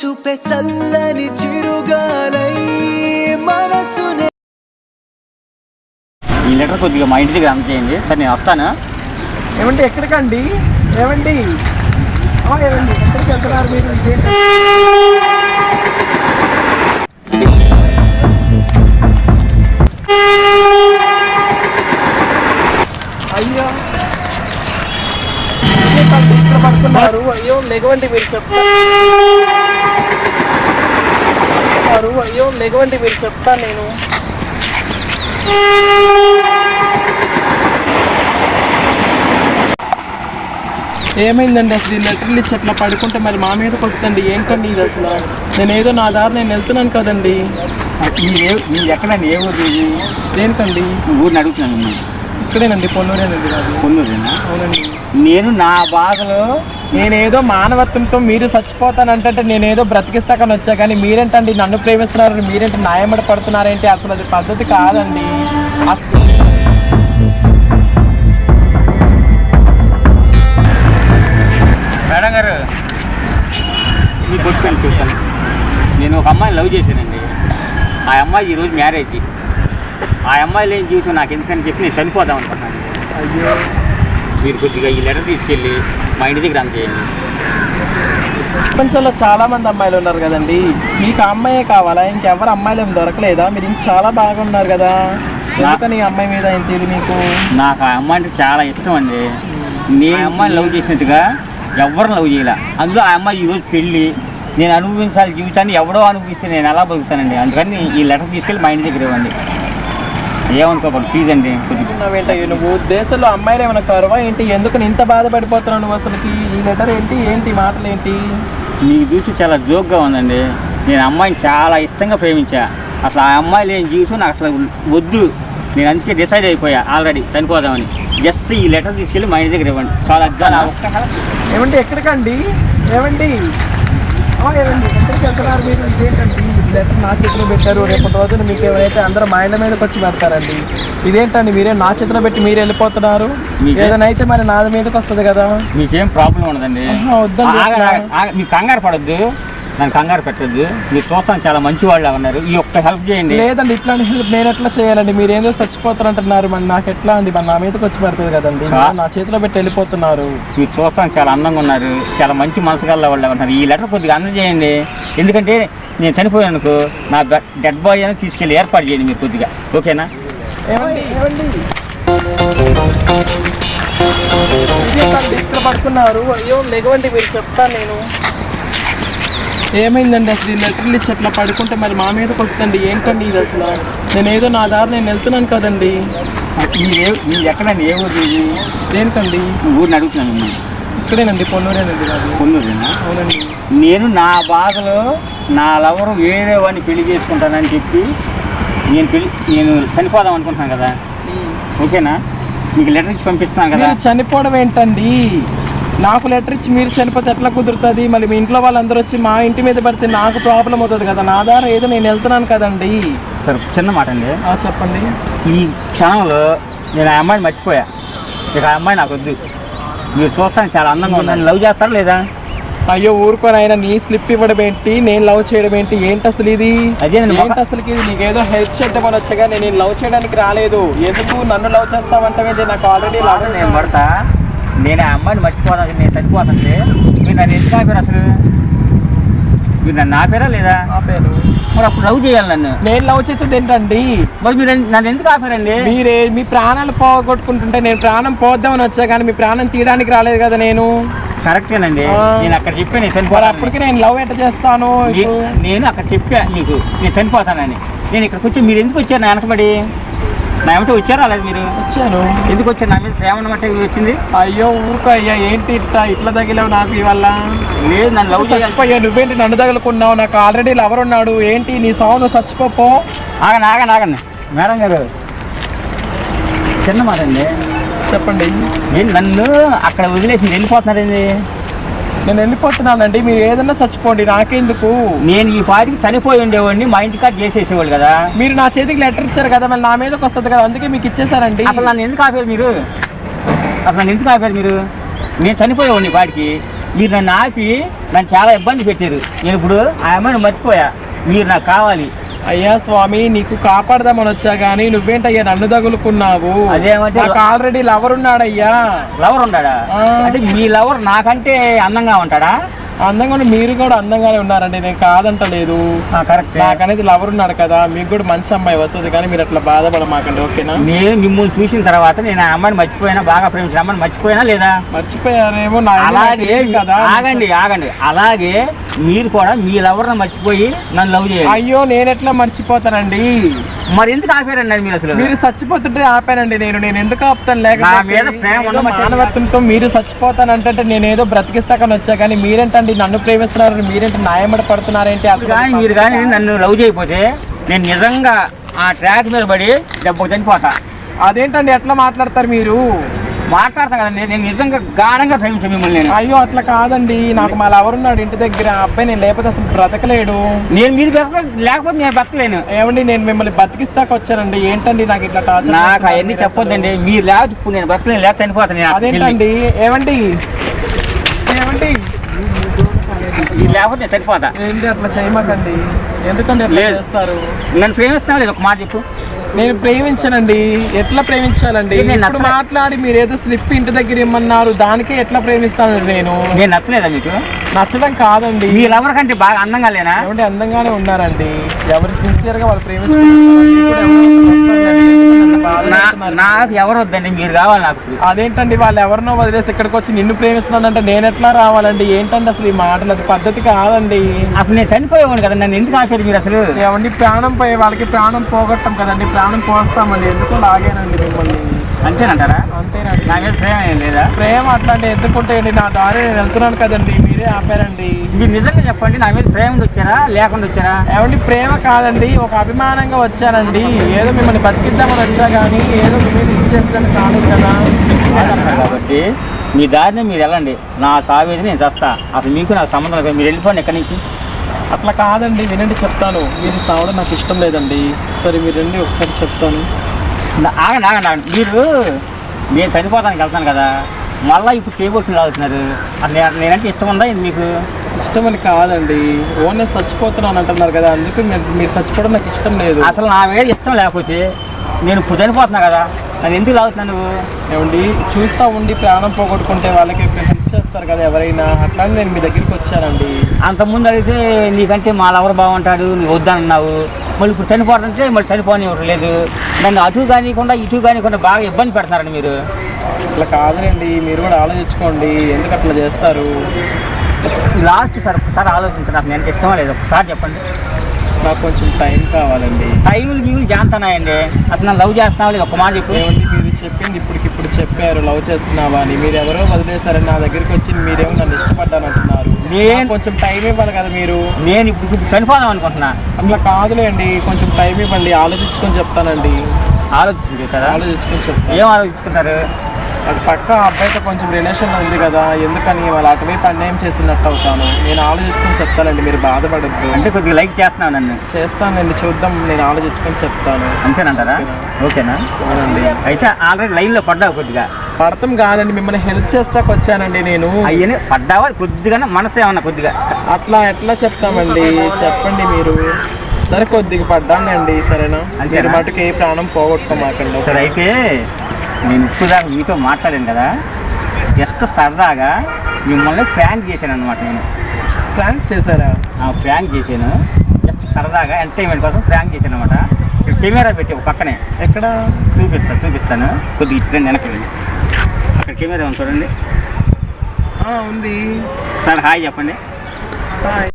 చూపే చల్లని చిరుగాలై మనసునే. ఈ లెటర్ కొద్దిగా మా ఇంటి దగ్గర అందజేయండి సార్, నేను వస్తాను. ఏమండి ఎక్కడికండి? ఏమండి ఏమండి ఎక్కడికి వెళ్తున్నారు మీరు? అయ్యో ఇక్కడ పడుతున్నారు. అయ్యో లెగవండి మీరు చెప్తారు. అయ్యో లెగవండి మీరు చెప్తాను నేను. ఏమైందండి అసలు? ఈ లెటర్లు ఇచ్చి అట్లా పడుకుంటే మరి మా మీదకి వస్తుందండి. ఏంటండి ఇది అసలు? నేనేదో నా దారి నేను వెళ్తున్నాను కదండి. మీరు ఎక్కడండి? ఏ ఊరు? దేనికండి? ఊరిని అడుగుతున్నాను. ఇక్కడేనండి, పొన్నూరేనండి. కాదు పొన్నూరేనా? అవునండి. నేను నా బాధలో నేనేదో మానవత్వంతో మీరు చచ్చిపోతానంటే నేనేదో బ్రతికిస్తాకని వచ్చా, కానీ మీరేంటండి నన్ను ప్రేమిస్తున్నారు? మీరేంటి న్యాయమడ పడుతున్నారేంటి? అసలు అది పద్ధతి కాదండి. మేడం గారు, మీ కొట్టుకొని చూశాను. నేను ఒక అమ్మాయిని లవ్ చేశానండి. ఆ అమ్మాయి ఈరోజు మ్యారేజ్. ఆ అమ్మాయి లేని జీవితం నాకు ఎందుకని చెప్పి నేను చనిపోదాం అనుకుంటున్నాను. అయ్యో, మీరు కొద్దిగా ఈ లెటర్ తీసుకెళ్ళి మా ఇంటి దగ్గర అందజేయండి. ప్రపంచంలో చాలా మంది అమ్మాయిలు ఉన్నారు కదండి. మీకు ఆ అమ్మాయే కావాలా? ఇంకెవరు అమ్మాయిలు ఏమి దొరకలేదా? మీరు ఇంక చాలా బాగున్నారు కదా, ఎందుకని ఈ అమ్మాయి మీద ఏం తెలియదు మీకు? నాకు ఆ అమ్మాయి అంటే చాలా ఇష్టం అండి. నేను అమ్మాయిని లవ్ చేసినట్టుగా ఎవరిని లవ్ చేయాల. అందులో ఆ అమ్మాయి ఈరోజు పెళ్ళి. నేను అనుభవించాలి జీవితాన్ని, ఎవడో అనుభవిస్తే నేను ఎలా బతుకుతానండి? అందుకని ఈ లెటర్ తీసుకెళ్ళి మా ఇంటి దగ్గర ఇవ్వండి. ఏమనుకోకండి ప్లీజ్ అండి. కొద్దిగా నువ్వు దేశంలో అమ్మాయిలు ఏమైనా కరువా ఏంటి? ఎందుకు ఇంత బాధపడిపోతున్నావు నువ్వు అసలుకి? ఈ లెటర్ ఏంటి మాటలు ఏంటి? నీకు చూసి చాలా జోక్గా ఉందండి. నేను అమ్మాయిని చాలా ఇష్టంగా ప్రేమించా. అసలు ఆ అమ్మాయి లేని జీవితం నాకు అసలు వద్దు. నేను అందుకే డిసైడ్ అయిపోయా ఆల్రెడీ చనిపోదామని. జస్ట్ ఈ లెటర్ తీసుకెళ్ళి మా ఇంటి దగ్గర ఇవ్వండి. చాలా ఏమండి ఎక్కడికండి? ఏమండి ఏమండి ఎక్కడికి వెళ్తున్నారు మీరు? ఇదేంటండి లెటర్ నా చేతిలో పెట్టారు? రేపటి రోజున మీకు ఎవరైతే అందరూ మా ఇంటి మీదకి వచ్చి పెడతారండి. ఇదేంటండి మీరే నా చేతిలో పెట్టి మీరు వెళ్ళిపోతున్నారు? ఏదైనా అయితే మరి నా మీదకి వస్తుంది కదా. మీకేం ప్రాబ్లం ఉండదండి. వద్దండి, మీకు కంగారు పడద్దు, నన్ను కంగారు పెట్టద్దు. మీరు చూస్తాను చాలా మంచి వాళ్ళు ఉన్నారు. ఈ ఒక్క హెల్ప్ చేయండి. లేదండి, ఇట్లాంటి హెల్ప్ నేను ఎట్లా చేయాలండి? మీరు ఏందో చచ్చిపోతారంటున్నారు, మరి నాకు ఎట్లా అండి? మరి నా మీదకి వచ్చి పెడుతుంది కదండి. నా చేతిలో పెట్టి వెళ్ళిపోతున్నారు. మీరు చూస్తాను చాలా అందంగా ఉన్నారు, చాలా మంచి మనసు గల వాళ్ళు ఉన్నారు. ఈ లెటర్ కొద్దిగా అందజేయండి. ఎందుకంటే నేను చనిపోయానుకో నా డెడ్ బాయ్ అని తీసుకెళ్ళి ఏర్పాటు చేయండి మీరు కొద్దిగా. ఓకేనా? ఏమండి ఇక్కడ పడుతున్నారు. అయ్యో లెగవండి మీరు చెప్తాను నేను. ఏమైందండి అసలు? ఈ లెటర్లు ఇచ్చి అట్లా పడుకుంటే మరి మా మీదకి వస్తుందండి. ఏంటండి ఇది అసలు? నేనేదో నా దారి నేను వెళ్తున్నాను కదండి. మీరు ఎక్కడండి? ఏ ఊరు? దేనికండి? ఊరిని అడుగుతున్నాను. ఇక్కడేనండి, పొన్నూరేనండి. కాదు పొన్నూరేనా? అవునండి. నేను నా బాధలో నా లవరు వేరే వాడిని పెళ్లి చేసుకుంటానని చెప్పి నేను చనిపోదాం అనుకుంటున్నాను కదా. ఓకేనా? మీకు లెటర్ ఇచ్చి పంపిస్తున్నాను కదా. చనిపోవడం ఏంటండి? నాకు లెటర్ ఇచ్చి మీరు చనిపోతే ఎట్లా కుదురుతుంది? మళ్ళీ మీ ఇంట్లో వాళ్ళందరూ వచ్చి మా ఇంటి మీద పడితే నాకు ప్రాబ్లం అవుతుంది కదా. నా ద్వారా ఏదో నేను వెళ్తున్నాను కదండి. సరే చిన్న మాట అండి. చెప్పండి. ఈ క్షణంలో నేను ఆ అమ్మాయిని మర్చిపోయా. ఇక ఆ అమ్మాయి నాకు వద్దు. మీరు చూస్తాను చాలా అందంగా ఉన్నాను. లవ్ చేస్తారా లేదా? అయ్యో ఊరుకొని ఆయన నీ స్లిప్ ఇవ్వడం ఏంటి, నేను లవ్ చేయడం ఏంటి? ఏంటి అసలు ఇది? ఏంటి అసలుకి ఇది? నీకేదో హెల్ప్ చేద్దామని వచ్చాగా, నేను లవ్ చేయడానికి రాలేదు. ఎందుకు నన్ను లవ్ చేస్తామంటే? నాకు ఆల్రెడీ లవ్. నేను పడతా. నేను ఆ అమ్మాయిని మర్చిపోతాను, నేను చనిపోతానంటే మీరు నన్ను ఎందుకు ఆపారు అసలు? మీరు నన్ను ఆపారా లేదా? ఆపారు. మరి అప్పుడు లవ్ చేయాలి నన్ను. నేను లవ్ చేసేది ఏంటండి? మరి మీరు నన్ను ఎందుకు ఆపారండి? మీరే మీ ప్రాణాలు పోగొట్టుకుంటుంటే నేను ప్రాణం పోద్దామని వచ్చా, కానీ మీ ప్రాణం తీయడానికి రాలేదు కదా నేను. కరెక్టేనండి. నేను అక్కడ చెప్పాను నేను చనిపోతాను. అప్పటికి నేను లవ్ ఎట్లా చేస్తాను? నేను అక్కడ చెప్పా మీకు నేను చనిపోతానని. నేను ఇక్కడికి వచ్చి మీరు ఎందుకు వచ్చారు? నా వెనకబడి నా ఏమిటో వచ్చారా? అలాగే మీరు వచ్చాను. ఎందుకు వచ్చారు? నా మీద ప్రేమ అన్నమాట వచ్చింది. అయ్యో ఊరుకో అయ్యా, ఏంటి ఇట్లా తగిలావు నాకు ఇవల్ల? లేదు నన్ను లవ్ చచ్చిపోయా. నువ్వేంటి నన్ను తగులుకున్నావు? నాకు ఆల్రెడీ లవర్ ఉన్నాడు. ఏంటి నీ సౌండ్? చచ్చిపో. ఆగండి మేడం గారు, చిన్న మాట అండి. చెప్పండి. నన్ను అక్కడ వదిలేసి వెళ్ళిపోతున్నారండి. నేను వెళ్ళిపోతున్నానండి. మీరు ఏదన్నా చచ్చిపోండి, నాకెందుకు? నేను ఈ పాటికి చనిపోయి ఉండేవాడిని, మా ఇంటి కాడ చేసేసేవాళ్ళు కదా. మీరు నా చేతికి లెటర్ ఇచ్చారు కదా, మళ్ళీ నా మీదకి వస్తుంది కదా, అందుకే మీకు ఇచ్చేసారండి. అసలు నన్ను ఎందుకు ఆపారు మీరు? నేను చనిపోయేవాడిని పాటికి. మీరు నన్ను ఆపి నన్ను చాలా ఇబ్బంది పెట్టారు. నేను ఇప్పుడు ఆ అమ్మాయిని మర్చిపోయా, మీరు నాకు కావాలి. అయ్యా స్వామి, నీకు కాపాడదామని వచ్చా గానీ నువ్వేంటయ్యా నన్ను తగులుకున్నావు? అదేమంటే నాకు ఆల్రెడీ లవర్ ఉన్నాడయ్యా. లవర్ ఉన్నాడా? అంటే మీ లవర్ నాకంటే అందంగా ఉంటాడా? అందంగా మీరు కూడా అందంగానే ఉన్నారండి, నేను కాదంటలేదు. కరెక్ట్. నాకనేది లవర్ ఉన్నాడు కదా, మీకు కూడా మంచి అమ్మాయి వస్తుంది, కానీ మీరు అట్లా బాధపడమాకండి, ఓకేనా? నేను మిమ్మల్ని చూసిన తర్వాత నేను ఆ అమ్మాయిని మర్చిపోయినా, బాగా ప్రేమించిన అమ్మాయిని మర్చిపోయినా లేదా? మర్చిపోయారేమో. అలాగే కదా. ఆగండి అలాగే మీరు కూడా మీ లవర్ని మర్చిపోయి నన్ను లవ్ చేయాలి. అయ్యో, నేను ఎట్లా మర్చిపోతానండి? మరి ఎందుకు ఆపారండి మీరు? అసలు మీరు చచ్చిపోతుంటే ఆపానండి. నేను ఎందుకు ఆపుతాను? లేక నా మీద ప్రేమ మానవత్వంతో మీరు చచ్చిపోతానంటే నేను ఏదో బ్రతికిస్తాకని వచ్చా, కానీ మీరేంటండి నన్ను ప్రేమిస్తున్నారు? మీరేంటి న్యాయమడ పడుతున్నారేంటి? మీరు కానీ నన్ను లవ్ చేయకపోతే నేను నిజంగా ఆ ట్రాక్ మీద పడి దెబ్బకు చనిపోతా. అదేంటండి ఎట్లా మాట్లాడతారు మీరు? మాట్లాడతాను కదండి, నేను నిజంగా గాఢంగా ప్రేమించాను మిమ్మల్ని. నేను అయ్యో అట్లా కాదండి, నాకు మా లవర్ ఉన్నాడు ఇంటి దగ్గర, ఆ అబ్బాయి నేను లేకపోతే అసలు బ్రతకలేడు. నేను మీరు లేకపోతే నేను బ్రతకలేను. ఏమండి, నేను మిమ్మల్ని బతికిస్తాక వచ్చానండి, ఏంటండి నాకు ఇట్లా టార్చర్? నాకు అవన్నీ చెప్పొద్దండి. మీరు లేకపోతే ఇప్పుడు నేను బ్రతకలేను, లేకపోతే చనిపోతాను. అదేంటండి? ఏమండి లేకపోతే నేను చనిపోతా. ఏంటి అట్లా చేయమాకండి, ఎందుకండి అట్లా చేస్తారు? నన్ను ప్రేమిస్తున్నా లేదు? ఒక మాట చెప్పు. నేను ప్రేమించానండి. ఎట్లా ప్రేమించాలండి? ఇప్పుడు మాట్లాడి మీరు ఏదో స్లిప్ ఇంటి దగ్గర ఇమ్మన్నారు, దానికే ఎట్లా ప్రేమిస్తాను నేను నచ్చలేదా మీకు? నచ్చడం కాదండి. మీ లవర్ కంటే బాగా అందంగా లేనా? ఏమంటే అందంగానే ఉన్నారండి, ఎవరు సిన్సియర్ గా వాళ్ళు ప్రేమించారు. నాకు ఎవరు వద్దండి, మీరు కావాలి నాకు. అదేంటండి, వాళ్ళు ఎవరినో వదిలేసి ఇక్కడికి వచ్చి నిన్ను ప్రేమిస్తున్నానంటే నేను ఎట్లా రావాలండి? ఏంటండి అసలు ఈ మాటలు? అది పద్ధతి కాదండి. అసలు నేను చనిపోయేవాడు కదా, నన్ను ఎందుకు ఆశారు మీరు? అసలు ఏమండి, ప్రాణం పోయే వాళ్ళకి ప్రాణం పోగొట్టం కదండి, ప్రాణం పోస్తామండి. ఎందుకో లాగానండి మిమ్మల్ని. అంతేనంటారా? అంతేనండి. నా మీద ప్రేమ ఏం లేదా? ప్రేమ అట్లాంటి ఎందుకుంటాయండి? నా దారి నేను వెళ్తున్నాను కదండి, మీరే ఆపారండి. మీరు నిజంగా చెప్పండి, నా మీద ప్రేమ వచ్చారా లేకుండా వచ్చారా? ఏమండి, ప్రేమ కాదండి, ఒక అభిమానంగా వచ్చానండి. ఏదో మిమ్మల్ని బతికిద్దామని వచ్చా కానీ ఏదో మీ మీద ఇది చేసుకోవడానికి కాలేదు కదా. కాబట్టి మీ దారిని మీరు వెళ్ళండి, నా సావేది నేను చేస్తా. అసలు మీకు నాకు సంబంధం లేదు, మీరు వెళ్ళిపోండి ఎక్కడి నుంచి. అట్లా కాదండి, వినండి చెప్తాను. మీరు సావడం నాకు ఇష్టం లేదండి. సరే మీరు రండి, ఒకసారి చెప్తాను. ఆగండి మీరు, నేను చనిపోతానికి వెళ్తాను కదా, మళ్ళీ ఇప్పుడు చేయబోతుంది అవుతున్నారు. నేనంటే ఇష్టం ఉందా మీకు? ఇష్టం అని కాదండి, ఓన్లీ చచ్చిపోతున్నాను అంటున్నారు కదా, అందుకు మీరు చచ్చిపోవడం నాకు ఇష్టం లేదు. అసలు నా మీద ఇష్టం లేకపోతే నేను ఇప్పుడు చనిపోతున్నా కదా, అది ఎందుకు లాగుతున్నాను నువ్వు? ఏమండి, చూస్తూ ఉండి ప్రాణం పోగొట్టుకుంటే వాళ్ళకి హెల్ప్ చేస్తారు కదా ఎవరైనా, అట్లా నేను మీ దగ్గరికి వచ్చానండి. అంతకుముందు అడిగితే నీకంటే మా లవర్ బాగుంటాడు, నువ్వు వద్దన్నావు. మళ్ళీ ఇప్పుడు చనిపోతుంటే మళ్ళీ చనిపోనివ్వరు లేదు. నన్ను అటు కానికుండా ఇటు కానికుండా బాగా ఇబ్బంది పెడుతున్నారండి మీరు. అట్లా కాదులేండి, మీరు కూడా ఆలోచించుకోండి, ఎందుకు అట్లా చేస్తారు? లాస్ట్ సార్ ఒకసారి ఆలోచించండి, నాకు నేను ఇష్టమా లేదు ఒకసారి చెప్పండి. నాకు కొంచెం టైం కావాలండి. టైంలు మీరు జాంతున్నాయండి, అసలు నన్ను లవ్ చేస్తున్నావు లేదు ఒక మాట చెప్పు. ఏమండి, మీరు చెప్పింది ఇప్పటికిప్పుడు చెప్పారు లవ్ చేస్తున్నావా అని. మీరు ఎవరో వదిలేశారని నా దగ్గరికి వచ్చి మీరేమో నన్ను ఇష్టపడ్డానంటున్నారు. నేను కొంచెం టైం ఇవ్వాలి కదా మీరు. నేను ఇప్పుడు చనిపోదాం అనుకుంటున్నా. అట్లా కాదులేండి, కొంచెం టైం ఇవ్వండి, ఆలోచించుకొని చెప్తానండి. ఆలోచించుకొని చెప్తాను. ఏం ఆలోచించుకుంటారు? అటు పక్క అబ్బాయితో కొంచెం రిలేషన్ ఉంది కదా, ఎందుకని వాళ్ళు అటువైపు అన్యాయం చేసినట్టు అవుతాను. నేను ఆలోచించుకొని చెప్తానండి, మీరు బాధపడద్దు. అంటే కొద్దిగా లైక్ చేస్తున్నావు నన్ను? చేస్తానండి, చూద్దాం, నేను ఆలోచించుకొని చెప్తాను. అంతేనంటారా? ఓకేనా? అవునండి. అయితే ఆల్రెడీ లైన్లో పడ్డావు కొద్దిగా. పడతాం కాదండి, మిమ్మల్ని హెల్ప్ చేస్తాకు వచ్చానండి నేను. అయ్యని పడ్డావా కొద్దిగా? మనసు ఏమన్నా కొద్దిగా? అట్లా ఎట్లా చెప్తామండి, చెప్పండి మీరు. సరే కొద్దిగా పడ్డానండి, సరేనా? మీరు మటుకు ఏ ప్రాణం పోగొట్టుకోమాకండి. సరే, అయితే నేను ఇప్పుడు దాకా మీతో మాట్లాడాను కదా, జస్ట్ సరదాగా మిమ్మల్ని ఫ్రాంక్ చేశాను అనమాట. నేను ఫ్రాంక్ చేశారా? ఫ్రాంక్ చేశాను, జస్ట్ సరదాగా ఎంటర్టైన్మెంట్ కోసం ఫ్రాంక్ చేశాను అనమాట. ఇక్కడ కెమెరా పెట్టి ఒక పక్కనే. ఎక్కడ? చూపిస్తాను కొద్దిగా ఇచ్చి వెనక్కి. అక్కడ కెమెరా ఉంది చూడండి. ఉంది. సార్ హాయ్ చెప్పండి. హాయ్.